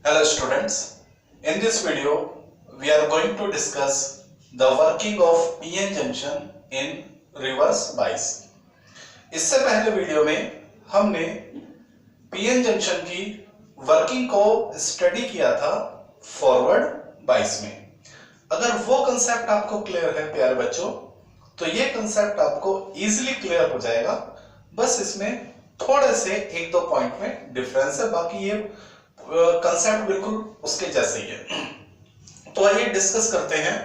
Hello students, in this video we are going to discuss the working of PN junction in reverse bias. इससे पहले video में हमने PN junction की working को study किया था फॉरवर्ड बाइस में। अगर वो कंसेप्ट आपको क्लियर है प्यारे बच्चों, तो ये कंसेप्ट आपको इजीली क्लियर हो जाएगा। बस इसमें थोड़े से एक दो पॉइंट में डिफरेंस है, बाकी ये कंसेप्ट बिल्कुल उसके जैसे ही है। तो आइए डिस्कस करते हैं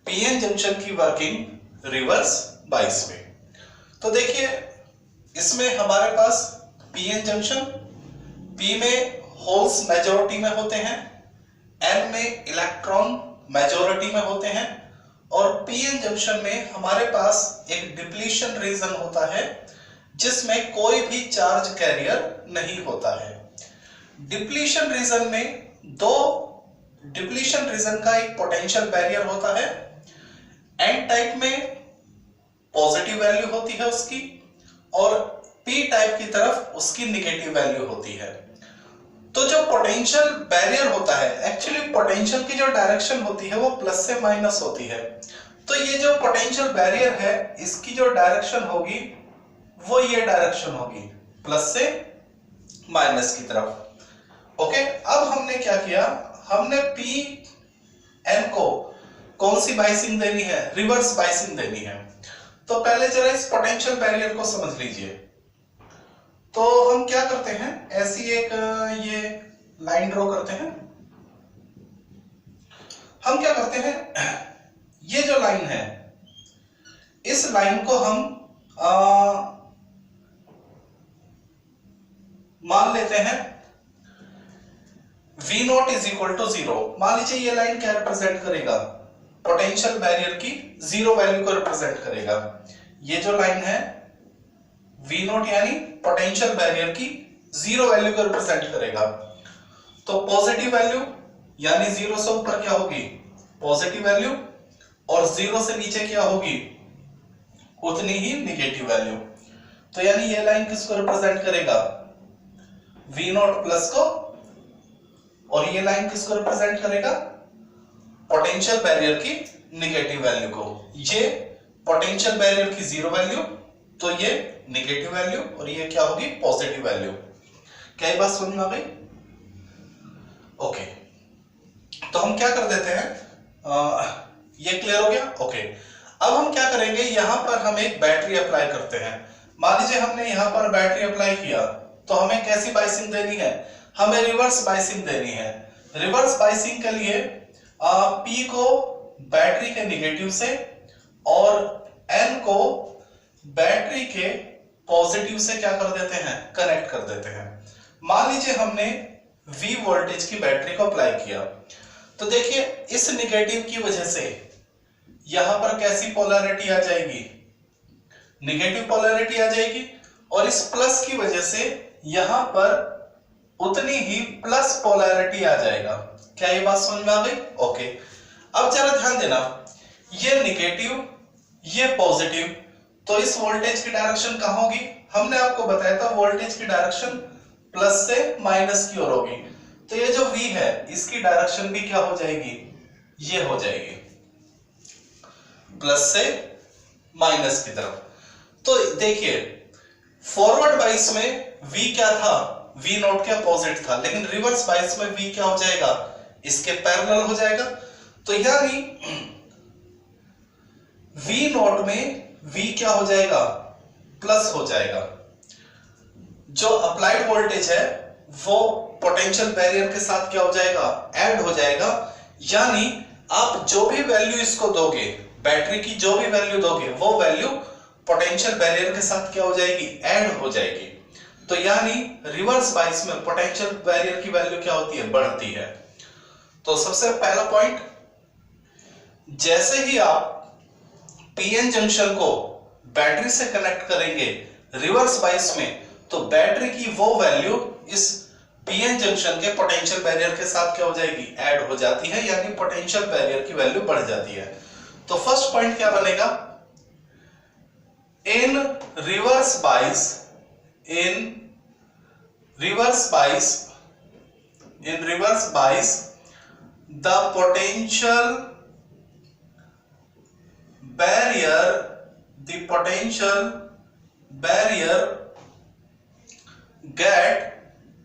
पीएन जंक्शन की वर्किंग रिवर्स बाइस में। तो देखिए इसमें हमारे पास पीएन जंक्शन, पी में होल्स मेजॉरिटी में होते हैं, एन में इलेक्ट्रॉन मेजॉरिटी में होते हैं, और पीएन जंक्शन में हमारे पास एक डिप्लीशन रीजन होता है जिसमें कोई भी चार्ज कैरियर नहीं होता है। डिप्लीशन रीजन में डिप्लीशन रीजन का एक पोटेंशियल बैरियर होता है। एन टाइप में पॉजिटिव वैल्यू होती है उसकी, और पी टाइप की तरफ उसकी निगेटिव वैल्यू होती है। तो जो पोटेंशियल बैरियर होता है, एक्चुअली पोटेंशियल की जो डायरेक्शन होती है वो प्लस से माइनस होती है। तो ये जो पोटेंशियल बैरियर है, इसकी जो डायरेक्शन होगी वो ये डायरेक्शन होगी, प्लस से माइनस की तरफ। ओके, अब हमने क्या किया, हमने पी एन को कौन सी बाइसिंग देनी है, रिवर्स बाइसिंग देनी है। तो पहले जरा इस पोटेंशियल बैरियर को समझ लीजिए। तो हम क्या करते हैं, ऐसी एक ये लाइन ड्रॉ करते हैं। हम क्या करते हैं, ये जो लाइन है, इस लाइन को हम मान लेते हैं V not is equal to 0। मान लीजिए ये लाइन क्या रिप्रेजेंट करेगा, पोटेंशियल बैरियर की जीरो वैल्यू को रिप्रेजेंट करेगा। ये जो लाइन है V नॉट यानी पोटेंशियल बैरियर की जीरो वैल्यू को रिप्रेजेंट करेगा। तो पॉजिटिव वैल्यू यानी जीरो से ऊपर क्या होगी, पॉजिटिव वैल्यू, और जीरो से नीचे क्या होगी, उतनी ही निगेटिव वैल्यू। तो यानी ये लाइन किसको रिप्रेजेंट करेगा, V नॉट प्लस को, और ये लाइन किसको रिप्रेजेंट करेगा, पोटेंशियल बैरियर की निगेटिव वैल्यू को। ये पोटेंशियल बैरियर की जीरो वैल्यू, तो ये निगेटिव वैल्यू, और ये क्या होगी, पॉजिटिव वैल्यू। क्या ये बात समझ में आ गई? ओके, तो हम क्या कर देते हैं, ये क्लियर हो गया। ओके, अब हम क्या करेंगे, यहां पर हम एक बैटरी अप्लाई करते हैं। मान लीजिए हमने यहां पर बैटरी अप्लाई किया, तो हमें कैसी बाइसिंग देनी है, हमें रिवर्स बाइसिंग देनी है। रिवर्स बाइसिंग के लिए P को बैटरी के निगेटिव से और N को बैटरी के पॉजिटिव से क्या कर देते हैं, कनेक्ट कर देते हैं। मान लीजिए हमने V वोल्टेज की बैटरी को अप्लाई किया, तो देखिए इस निगेटिव की वजह से यहां पर कैसी पोलैरिटी आ जाएगी, निगेटिव पोलैरिटी आ जाएगी, और इस प्लस की वजह से यहां पर उतनी ही प्लस पोलैरिटी आ जाएगा। क्या ये बात समझ में आ गई? ओके, अब जरा ध्यान देना, ये निगेटिव ये पॉजिटिव, तो इस वोल्टेज की डायरेक्शन कहां होगी, हमने आपको बताया था वोल्टेज की डायरेक्शन प्लस से माइनस की ओर होगी। तो ये जो V है इसकी डायरेक्शन भी क्या हो जाएगी, ये हो जाएगी प्लस से माइनस की तरफ। तो देखिए फॉरवर्ड बाइस में V क्या था, V नॉट क्या पॉजिटिव था, लेकिन रिवर्स बाइस में V क्या हो जाएगा, इसके पैरेलल हो जाएगा। तो यानी V नॉट में V क्या हो जाएगा, प्लस हो जाएगा। जो अप्लाइड वोल्टेज है वो पोटेंशियल बैरियर के साथ क्या हो जाएगा, ऐड हो जाएगा। यानी आप जो भी वैल्यू इसको दोगे, बैटरी की जो भी वैल्यू दोगे, वो वैल्यू पोटेंशियल बैरियर के साथ क्या हो जाएगी, ऐड हो जाएगी। तो यानी रिवर्स बाइस में पोटेंशियल बैरियर की वैल्यू क्या होती है, बढ़ती है। तो सबसे पहला पॉइंट, जैसे ही आप पीएन जंक्शन को बैटरी से कनेक्ट करेंगे रिवर्स बाइस में, तो बैटरी की वो वैल्यू इस पीएन जंक्शन के पोटेंशियल बैरियर के साथ क्या हो जाएगी, ऐड हो जाती है, यानी पोटेंशियल बैरियर की वैल्यू बढ़ जाती है। तो फर्स्ट पॉइंट क्या बनेगा, इन रिवर्स बाइस in reverse bias, the potential barrier get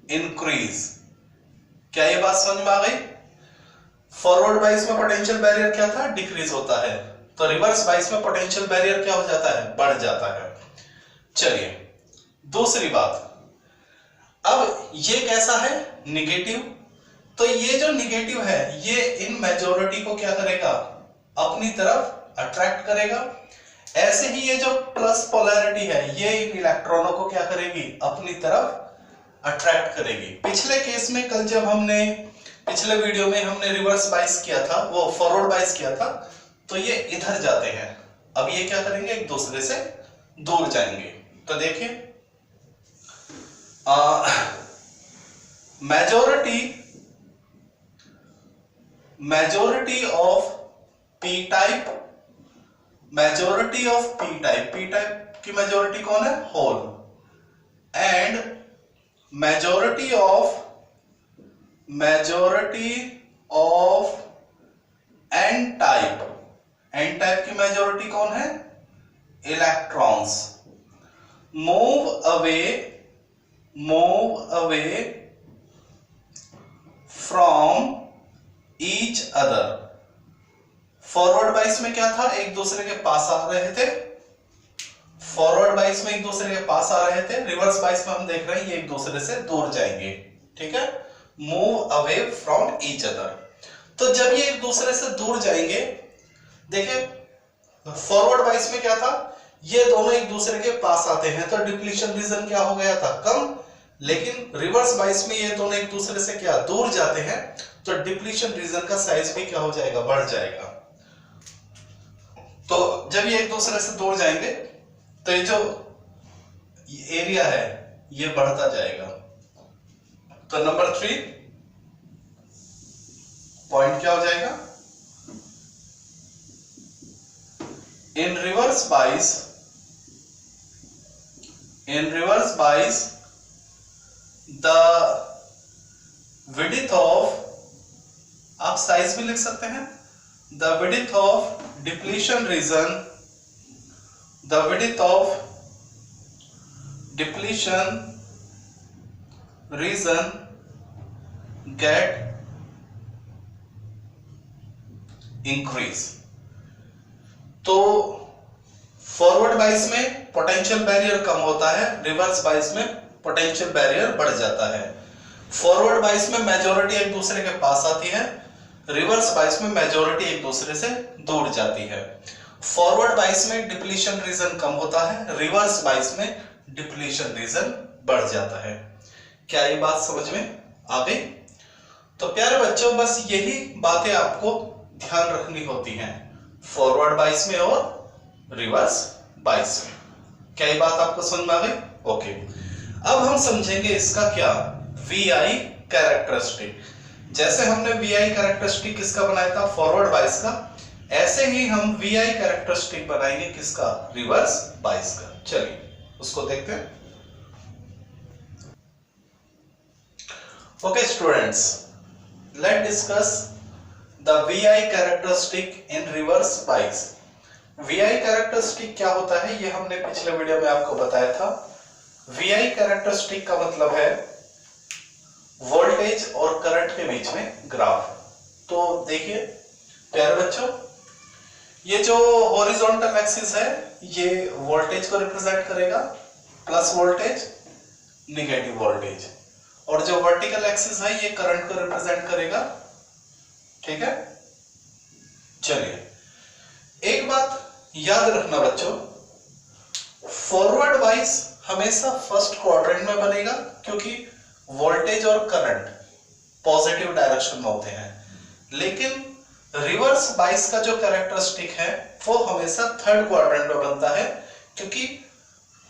increase। क्या ये बात समझ में आ गई? फॉरवर्ड बाइस में पोटेंशियल बैरियर क्या था? डिक्रीज होता है, तो रिवर्स बाइस में पोटेंशियल बैरियर क्या हो जाता है? बढ़ जाता है। चलिए दूसरी बात, अब ये कैसा है? निगेटिव। तो ये जो निगेटिव है ये इन मेजॉरिटी को क्या करेगा? अपनी तरफ अट्रैक्ट करेगा। ऐसे ही ये जो प्लस पोलैरिटी है ये इन इलेक्ट्रॉनों को क्या करेगी? अपनी तरफ अट्रैक्ट करेगी। पिछले केस में कल जब हमने पिछले वीडियो में हमने रिवर्स बाइस किया था, वो फॉरवर्ड बाइस किया था, तो ये इधर जाते हैं। अब ये क्या करेंगे? एक दूसरे से दूर जाएंगे। तो देखिए majority of p type p type की मेजोरिटी कौन है? Hole. And majority of n type की मेजोरिटी कौन है? Electrons. Move away from each other. Forward bias में क्या था? एक दूसरे के पास आ रहे थे। फॉरवर्ड बाइस में एक दूसरे के पास आ रहे थे, रिवर्स बाइस में हम देख रहे हैं ये एक दूसरे से दूर जाएंगे। ठीक है, move away from each other. तो जब ये एक दूसरे से दूर जाएंगे, देखिए फॉरवर्ड बाइस में क्या था? ये दोनों एक दूसरे के पास आते हैं तो डिप्लीशन रीजन क्या हो गया था? कम। लेकिन रिवर्स बाइस में ये दोनों एक दूसरे से क्या दूर जाते हैं तो डिप्लीशन रीजन का साइज भी क्या हो जाएगा? बढ़ जाएगा। तो जब ये एक दूसरे से दूर जाएंगे तो ये जो एरिया है ये बढ़ता जाएगा। तो नंबर 3 पॉइंट क्या हो जाएगा? In reverse bias, the width of, आप साइज भी लिख सकते हैं, the width of depletion region get increase। तो फॉरवर्ड बाइस में पोटेंशियल बैरियर कम होता है, रिवर्स बाइस में पोटेंशियल बैरियर बढ़ जाता है। फॉरवर्ड बाइस में मेजॉरिटी एक दूसरे के पास आती है, रिवर्स बाइस में मेजॉरिटी एक दूसरे से दूर जाती है। फॉरवर्ड बाइस में डिप्लीशन रीजन कम होता है, रिवर्स बाइस में डिप्लीशन रीजन बढ़ जाता है। क्या ये बात समझ में आ गई? तो प्यारे बच्चों बस यही बातें आपको ध्यान रखनी होती हैं फॉरवर्ड बाइस में और रिवर्स बाइस में। क्या ये बात आपको समझ में आ गई? ओके, अब हम समझेंगे इसका क्या VI कैरेक्टरिस्टिक। जैसे हमने VI कैरेक्टरिस्टिक किसका बनाया था? फॉरवर्ड बाइस का। ऐसे ही हम VI कैरेक्टरिस्टिक बनाएंगे किसका? रिवर्स बाइस का। चलिए उसको देखते हैं। Okay students, let discuss the VI characteristic in reverse बाइस। VI कैरेक्टरिस्टिक क्या होता है ये हमने पिछले वीडियो में आपको बताया था। VI कैरेक्टरिस्टिक का मतलब है वोल्टेज और करंट के बीच में ग्राफ। तो देखिए प्यारे बच्चों, ये जो हॉरिजॉन्टल एक्सिस है ये वोल्टेज को रिप्रेजेंट करेगा, प्लस वोल्टेज निगेटिव वोल्टेज, और जो वर्टिकल एक्सिस है ये करंट को रिप्रेजेंट करेगा। ठीक है, चलिए एक बात याद रखना बच्चों, फॉरवर्ड बाइस हमेशा फर्स्ट क्वाड्रेंट में बनेगा क्योंकि वोल्टेज और करंट पॉजिटिव डायरेक्शन में होते हैं। लेकिन रिवर्स बाइस का जो कैरेक्टरिस्टिक है वो हमेशा थर्ड क्वाड्रेंट में बनता है क्योंकि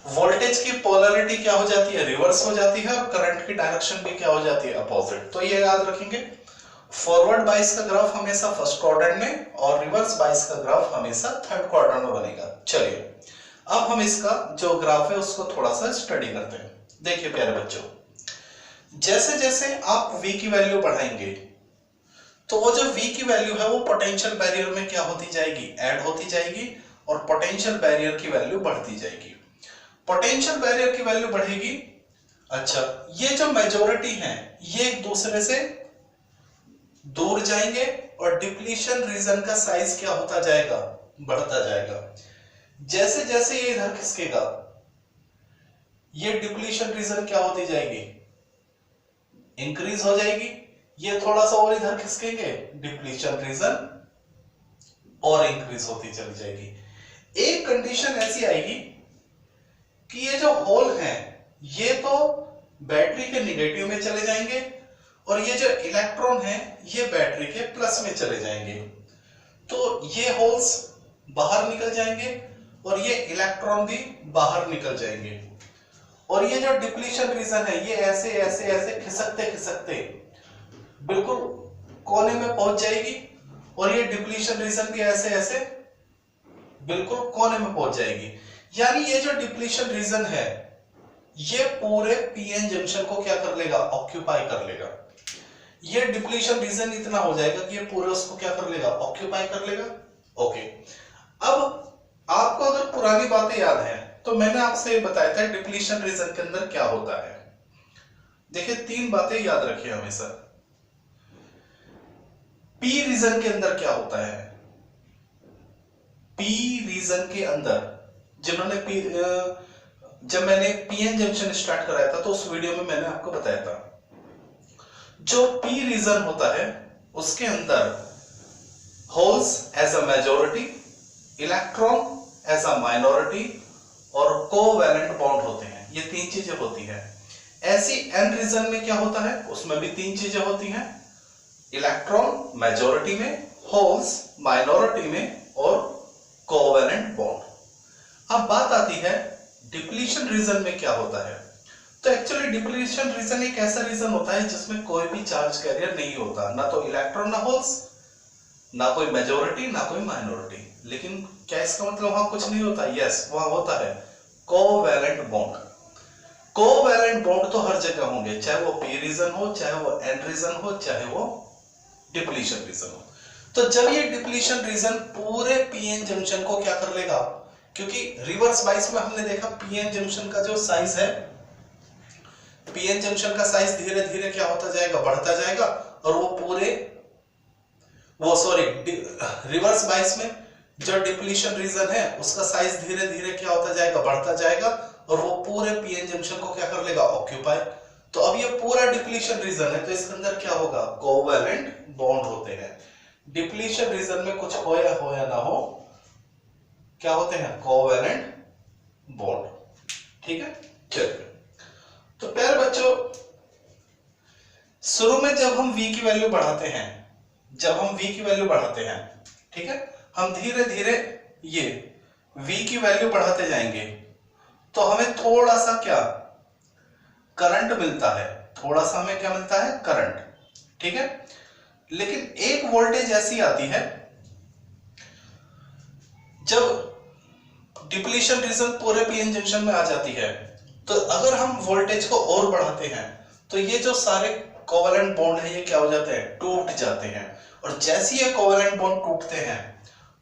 वोल्टेज की पोलैरिटी क्या हो जाती है? रिवर्स हो जाती है और करंट की डायरेक्शन भी क्या हो जाती है? अपोजिट। तो ये याद रखेंगे, फॉरवर्ड बाइस का ग्राफ हमेशा फर्स्ट क्वाड्रेंट में और रिवर्स बाइस का ग्राफ हमेशा थर्ड क्वाड्रेंट में बनेगा। चलिए अब हम इसका जो ग्राफ है उसको थोड़ा सा स्टडी करते हैं। देखिए प्यारे बच्चों, जैसे जैसे आप v की वैल्यू बढ़ाएंगे तो वो जो v की वैल्यू है वो पोटेंशियल बैरियर में क्या होती जाएगी, ऐड होती जाएगी और पोटेंशियल बैरियर की वैल्यू बढ़ती जाएगी। पोटेंशियल बैरियर की वैल्यू बढ़ेगी। अच्छा, ये जो मेजॉरिटी है ये एक दूसरे से दूर जाएंगे और डिप्लीशन रीजन का साइज क्या होता जाएगा, बढ़ता जाएगा। जैसे जैसे ये इधर खिसकेगा ये डिप्लीशन रीजन क्या होती जाएगी, इंक्रीज हो जाएगी। ये थोड़ा सा और इधर खिसकेंगे डिप्लीशन रीजन और इंक्रीज होती चली जाएगी। एक कंडीशन ऐसी आएगी कि ये जो होल हैं ये तो बैटरी के निगेटिव में चले जाएंगे और ये जो इलेक्ट्रॉन है ये बैटरी के प्लस में चले जाएंगे। तो ये होल्स बाहर निकल जाएंगे और ये इलेक्ट्रॉन भी बाहर निकल जाएंगे और ये जो डिप्लीशन रीजन है ये ऐसे ऐसे ऐसे खिसकते खिसकते बिल्कुल कोने में पहुंच जाएगी और ये डिप्लीशन रीजन भी ऐसे ऐसे बिल्कुल कोने में पहुंच जाएगी। यानी ये जो डिप्लीशन रीजन है ये पूरे पीएन जंक्शन को क्या कर लेगा, ऑक्यूपाई कर लेगा। ये डिप्लीशन रीजन इतना हो जाएगा कि ये पूरे उसको क्या कर लेगा, ऑक्यूपाई कर लेगा। ओके, अब आपको अगर पुरानी बातें याद हैं तो मैंने आपसे बताया था डिप्लीशन रीजन के अंदर क्या होता है। देखिए 3 बातें याद रखिए हमेशा। पी रीजन के अंदर क्या होता है, पी रीजन के अंदर जिन्होंने जब मैंने पीएन जंक्शन स्टार्ट कराया था तो उस वीडियो में मैंने आपको बताया था जो पी रीजन होता है उसके अंदर holes as a majority, electron as a minority और कोवैलेंट बॉन्ड होते हैं। ये 3 चीजें होती हैं। ऐसी एन रीजन में क्या होता है, उसमें भी 3 चीजें होती हैं, इलेक्ट्रॉन मेजॉरिटी में, होल्स माइनॉरिटी में और कोवैलेंट बॉन्ड। अब बात आती है डिप्लीशन रीजन में क्या होता है। तो एक्चुअली डिप्लीशन रीजन एक ऐसा रीजन होता है जिसमें कोई भी चार्ज कैरियर नहीं होता, ना तो इलेक्ट्रॉन ना होल्स, ना कोई मेजॉरिटी ना कोई माइनॉरिटी। लेकिन क्या इसका मतलब वहां कुछ नहीं होता? यस, वहां होता है कोवैलेंट बॉन्ड। कोवैलेंट बॉन्ड तो हर जगह होंगे, चाहे वो पी रीजन हो, चाहे वो एन रीजन हो, चाहे वो डिप्लीशन रीजन हो। तो जब ये डिप्लीशन रीजन पूरे पीएन जंक्शन को क्या कर लेगा, क्योंकि रिवर्स बाइस में हमने देखा पीएन जंक्शन का जो साइज है, पीएन जंक्शन का साइज धीरे धीरे क्या होता जाएगा, बढ़ता जाएगा और वो पूरे रिवर्स बाइस में जो डिप्लीशन रीजन है उसका साइज धीरे धीरे क्या होता जाएगा, बढ़ता जाएगा और वो पूरे पीएन जंक्शन को क्या कर लेगा, ऑक्यूपाई। तो अब ये पूरा डिप्लीशन रीजन है तो इसके अंदर क्या होगा, कोवैलेंट बॉन्ड होते हैं। डिप्लीशन रीजन में कुछ हो या ना हो, क्या होते हैं, कोवैलेंट बॉन्ड। ठीक है, चलिए। तो प्यारे बच्चों, शुरू में जब हम v की वैल्यू बढ़ाते हैं, ठीक है, हम धीरे धीरे ये v की वैल्यू बढ़ाते जाएंगे तो हमें थोड़ा सा क्या करंट मिलता है, थोड़ा सा हमें क्या मिलता है, करंट। ठीक है, लेकिन एक वोल्टेज ऐसी आती है जब डिप्लीशन रीजन पूरे पीएन जंक्शन में आ जाती है तो अगर हम वोल्टेज को और बढ़ाते हैं तो ये जो सारे कोवैलेंट बॉन्ड है ये क्या हो जाते हैं, टूट जाते हैं। और जैसे ये कोवैलेंट बॉन्ड टूटते हैं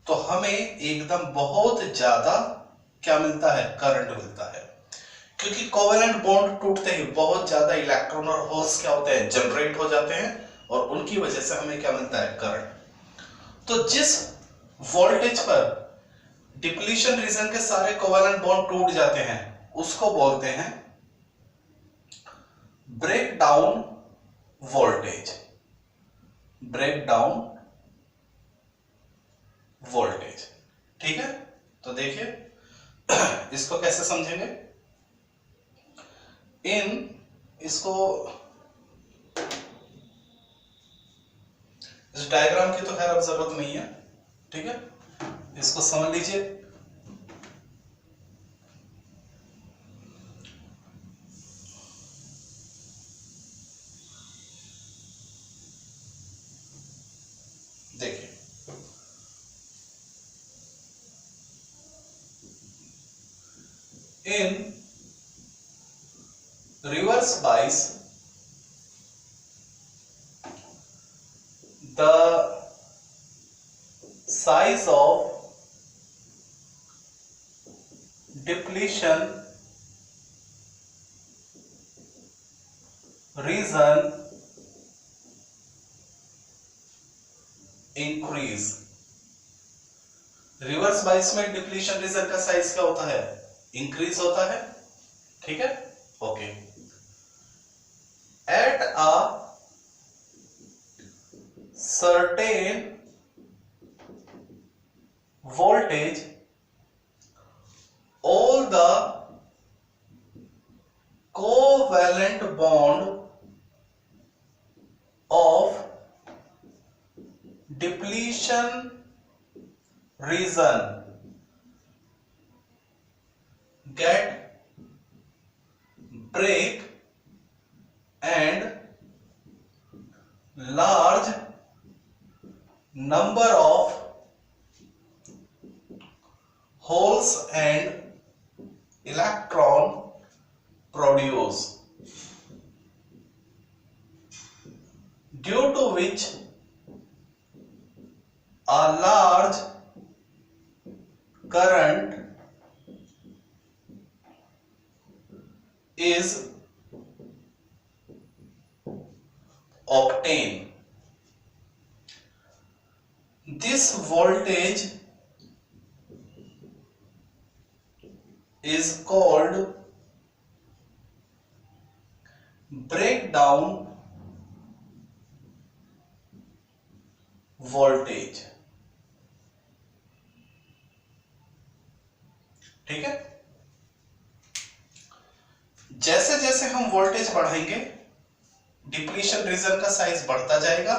तो हमें एकदम बहुत ज्यादा क्या मिलता है, करंट मिलता है। क्योंकि कोवैलेंट बॉन्ड टूटते ही बहुत ज्यादा इलेक्ट्रॉन और होल्स क्या होते हैं, जनरेट हो जाते हैं और उनकी वजह से हमें क्या मिलता है, करंट। तो जिस वोल्टेज पर डिप्लीशन रीजन के सारे कोवैलेंट बॉन्ड टूट जाते हैं उसको बोलते हैं break down voltage, break down voltage. ठीक है, तो देखिए इसको कैसे समझेंगे, इसको इस डायग्राम की तो खैर अब जरूरत नहीं है। ठीक है, इसको समझ लीजिए। देखिए in reverse bias the size of depletion region increase। Reverse bias में डिप्लीशन रीजन का साइज क्या होता है? इंक्रीज होता है। ठीक है, okay. At a certain voltage all the covalent bond of depletion region get break and large number of holes and electron produce, due to which a large current is obtained. This voltage is called breakdown voltage। ठीक है, जैसे जैसे हम voltage बढ़ाएंगे depletion region का size बढ़ता जाएगा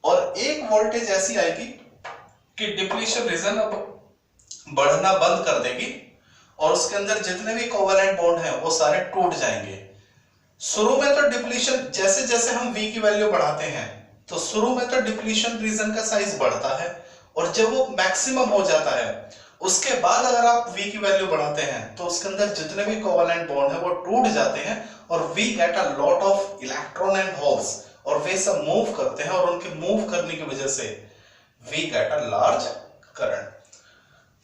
और एक वोल्टेज ऐसी आएगी कि डिप्लीशन रीजन अब बढ़ना बंद कर देगी और उसके अंदर जितने भी कोवेलेंट बॉन्ड हैं वो सारे टूट जाएंगे। शुरू में तो डिप्लीशन, जैसे जैसे हम V की वैल्यू बढ़ाते हैं तो शुरू में तो डिप्लीशन रीजन का साइज बढ़ता है और जब वो मैक्सिमम हो जाता है उसके बाद अगर आप V की वैल्यू बढ़ाते हैं तो उसके अंदर जितने भी कोवेलेंट बॉन्ड है वो टूट जाते हैं और we get a lot of electron and holes और वे सब मूव करते हैं और उनके मूव करने की वजह से we get a large current.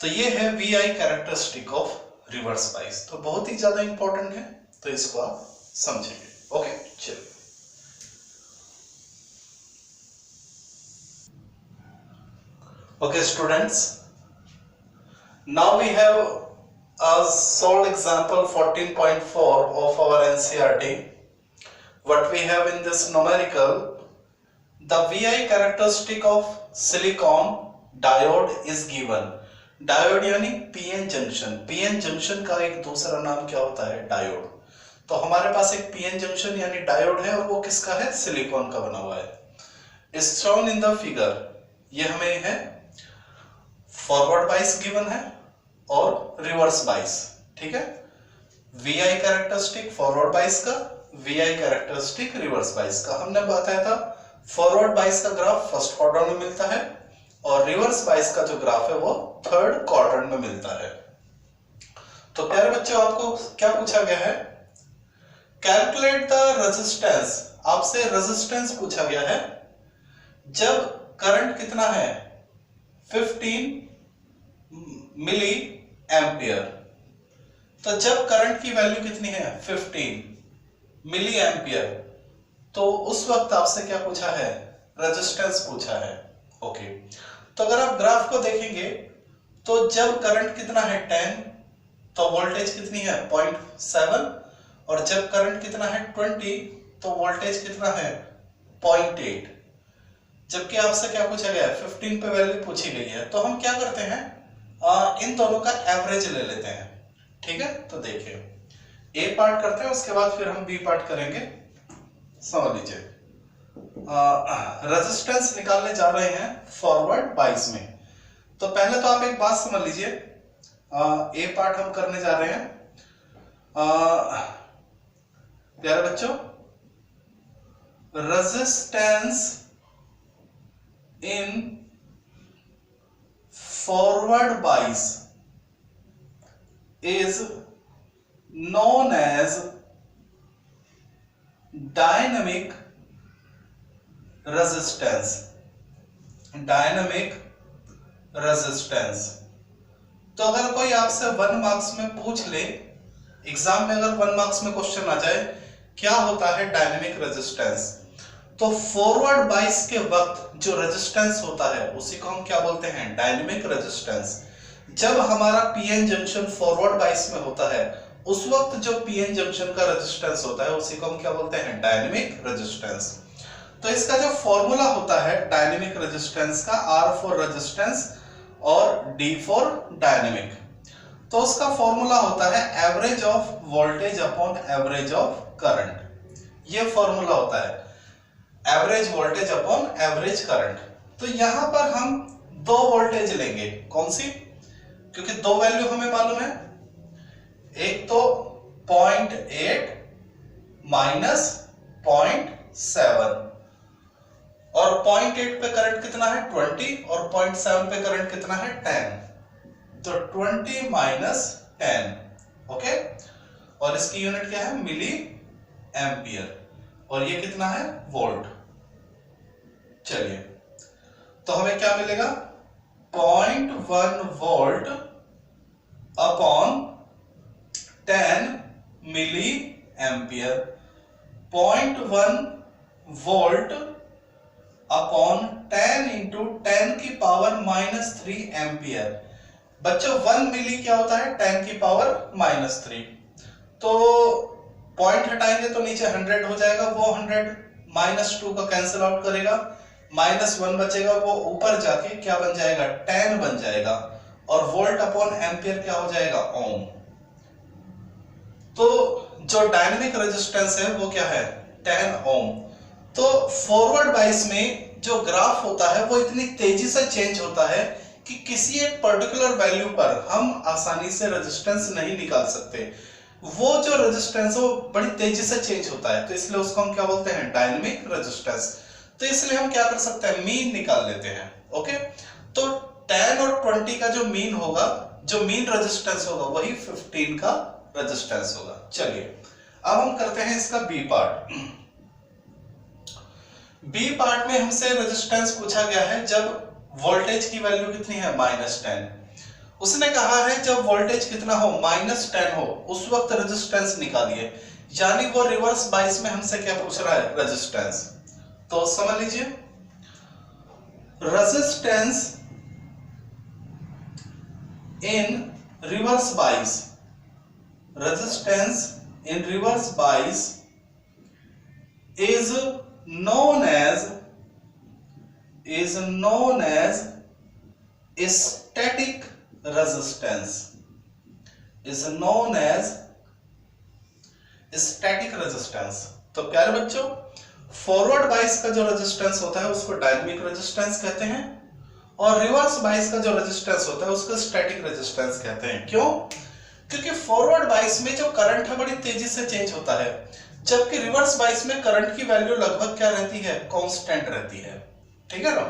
तो ये है VI characteristic of reverse bias. तो बहुत ही ज्यादा इंपॉर्टेंट है, तो इसको आप समझेंगे। ओके, चलिए। Okay students, now we have a solved example 14.4 of our NCERT. What we have in this numerical, the VI characteristic of silicon diode is given। Diode यानी पीएन जंक्शन। पीएन जंक्शन का एक दूसरा नाम क्या होता है? Diode. तो हमारे पास एक पीएन जंक्शन यानी डायोड है और वो किसका है? सिलिकॉन का बना हुआ है। शोन इन द फिगर, ये हमें है फॉरवर्ड बाइस गिवन है और रिवर्स बाइस। ठीक है, VI कैरेक्टरिस्टिक फॉरवर्ड बाइस का, VI कैरेक्टरिस्टिक रिवर्स बाइस का। हमने बताया था फॉरवर्ड बाइस का ग्राफ फर्स्ट क्वाड्रेंट में मिलता है और रिवर्स बाइस का जो ग्राफ है वो थर्ड क्वाड्रेंट में मिलता है। तो प्यारे बच्चों, आपको क्या पूछा गया है? Calculate the resistance. आपसे रेजिस्टेंस पूछा गया है जब करंट कितना है? 15 मिली एम्पियर। तो जब करंट की वैल्यू कितनी है? 15 मिली एम्पियर, तो उस वक्त आपसे क्या पूछा है? रेजिस्टेंस पूछा है। ओके, तो अगर आप ग्राफ को देखेंगे तो जब करंट कितना है 10 तो वोल्टेज कितनी है? 0.7 और जब करंट कितना है 20 तो वोल्टेज कितना है? 0.8। जबकि आपसे क्या पूछा गया है? 15 पे वैल्यू पूछी गई है। तो हम क्या करते हैं, इन दोनों का एवरेज ले लेते हैं। ठीक है, तो देखिए ए पार्ट करते हैं, उसके बाद फिर हम बी पार्ट करेंगे। समझ लीजिए, रेजिस्टेंस निकालने जा रहे हैं फॉरवर्ड बाइस में। तो पहले तो आप एक बात समझ लीजिए, ए पार्ट हम करने जा रहे हैं। प्यारे बच्चों, रेजिस्टेंस इन फॉरवर्ड बाइस is known as dynamic resistance। Dynamic resistance. तो अगर कोई आपसे 1 मार्क्स में पूछ ले, एग्जाम में अगर 1 मार्क्स में क्वेश्चन आ जाए क्या होता है डायनामिक रेजिस्टेंस, तो फॉरवर्ड बाइस के वक्त जो रेजिस्टेंस होता है उसी को हम क्या बोलते हैं, डायनामिक रेजिस्टेंस। जब हमारा पीएन जंक्शन फॉरवर्ड बाइस में होता है उस वक्त जो पीएन जंक्शन का रेजिस्टेंस होता है उसी को हम क्या बोलते हैं, डायनामिक रेजिस्टेंस। तो इसका जो फॉर्मूला होता है डायनामिक रेजिस्टेंस का, R फॉर रेजिस्टेंस और D फॉर डायनामिक, तो उसका फॉर्मूला होता है average of voltage upon average of current. ये फॉर्मूला होता है average voltage upon average current. तो यहां पर हम दो वोल्टेज लेंगे, कौन सी, क्योंकि दो वैल्यू हमें मालूम है, एक तो 0.8 माइनस 0.7, और 0.8 पे करंट कितना है 20 और 0.7 पे करंट कितना है 10, तो 20 माइनस 10, ओके। और इसकी यूनिट क्या है, मिली एम्पियर, और ये कितना है, वोल्ट। चलिए, तो हमें क्या मिलेगा, 0.1 volt upon 10 milli ampere, 0.1 volt upon 10 into 10 की पावर -3 एम्पियर। बच्चों 1 मिली क्या होता है, 10 की पावर -3, तो पॉइंट हटाएंगे तो नीचे 100 हो जाएगा, वो 100 -2 का कैंसिल आउट करेगा, -1 बचेगा, वो ऊपर जाके क्या बन जाएगा, 10 बन जाएगा, और वोल्ट अपॉन एम्पियर क्या हो जाएगा, ओम। तो जो डायनामिक रेजिस्टेंस है वो क्या है, 10 ओम। तो फॉरवर्ड बाइस में जो ग्राफ होता है वो इतनी तेजी से चेंज होता है कि किसी एक पर्टिकुलर वैल्यू पर हम आसानी से रेजिस्टेंस नहीं निकाल सकते। वो जो रेजिस्टेंस है वो बड़ी तेजी से चेंज होता है, तो इसलिए उसको हम क्या बोलते हैं, डायनामिक रेजिस्टेंस। तो इसलिए हम क्या कर सकते हैं, मीन निकाल लेते हैं, ओके। तो 10 और 20 का जो मीन होगा, जो मीन रेजिस्टेंस होगा वही 15 का रेजिस्टेंस होगा। चलिए अब हम करते हैं इसका बी पार्ट। बी पार्ट में हमसे रेजिस्टेंस पूछा गया है जब वोल्टेज की वैल्यू कितनी है, -10। उसने कहा है जब वोल्टेज कितना हो, -10 हो, उस वक्त रेजिस्टेंस निकालिए, यानी वो रिवर्स बाइस में हमसे क्या पूछ रहा है, रेजिस्टेंस। तो समझ लीजिए, रेजिस्टेंस इन रिवर्स बाइस, resistance in reverse bias is known as static resistance, is known as static resistance। तो प्यारे बच्चों, फॉरवर्ड बाइस का जो रेजिस्टेंस होता है उसको डायनामिक रेजिस्टेंस कहते हैं, और रिवर्स बाइस का जो रेजिस्टेंस होता है उसको स्टैटिक रेजिस्टेंस कहते हैं। क्यों, क्योंकि फॉरवर्ड बाइस में जो करंट है बड़ी तेजी से चेंज होता है, जबकि रिवर्स बाइस में करंट की वैल्यू लगभग क्या रहती है, कांस्टेंट रहती है, ठीक है ना।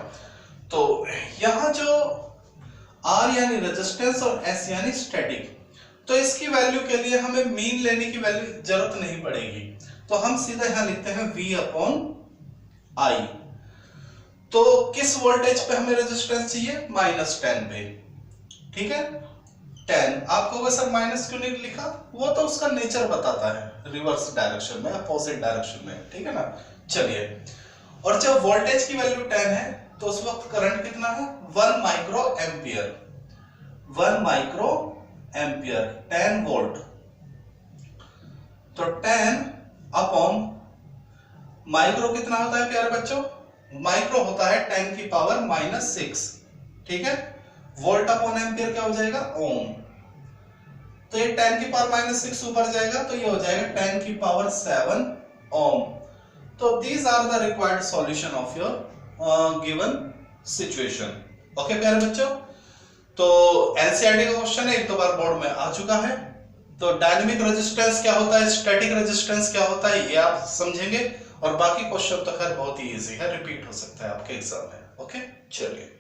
तो यहां जो R यानी रेजिस्टेंस और S यानी स्टैटिक, तो इसकी वैल्यू के लिए हमें मीन लेने की वैल्यू जरूरत नहीं पड़ेगी, तो हम सीधा यहां लिखते हैं V/I। तो किस वोल्टेज पे हमें रेजिस्टेंस चाहिए, -10 पे, ठीक है। 10 आपको सर माइनस क्यों नहीं लिखा, वो तो उसका नेचर बताता है, रिवर्स डायरेक्शन में, अपोजिट डायरेक्शन में, ठीक है ना। चलिए, और जब वोल्टेज की वैल्यू 10 है तो उस वक्त करंट कितना है, 1 micro ampere, 1 micro ampere, 10 volt. तो 10 अपॉन माइक्रो कितना होता है प्यारे बच्चों, माइक्रो होता है 10 की पावर -6, ठीक है। वोल्ट अपॉन एम्पियर क्या हो जाएगा, ओम। तो ये 10 की पावर -6 ऊपर जाएगा तो ये हो जाएगा 10 की पावर 7 ओम। तो these are the required solution of your given situation, okay प्यारे बच्चों। तो एनसीईआरटी का क्वेश्चन है, एक दो बार बोर्ड में आ चुका है। तो डायनामिक रेजिस्टेंस क्या होता है, स्टैटिक रेजिस्टेंस क्या होता है, ये आप समझेंगे, और बाकी क्वेश्चन तो खैर बहुत ही इजी है, रिपीट हो सकता है आपके एग्जाम में, ओके। चलिए।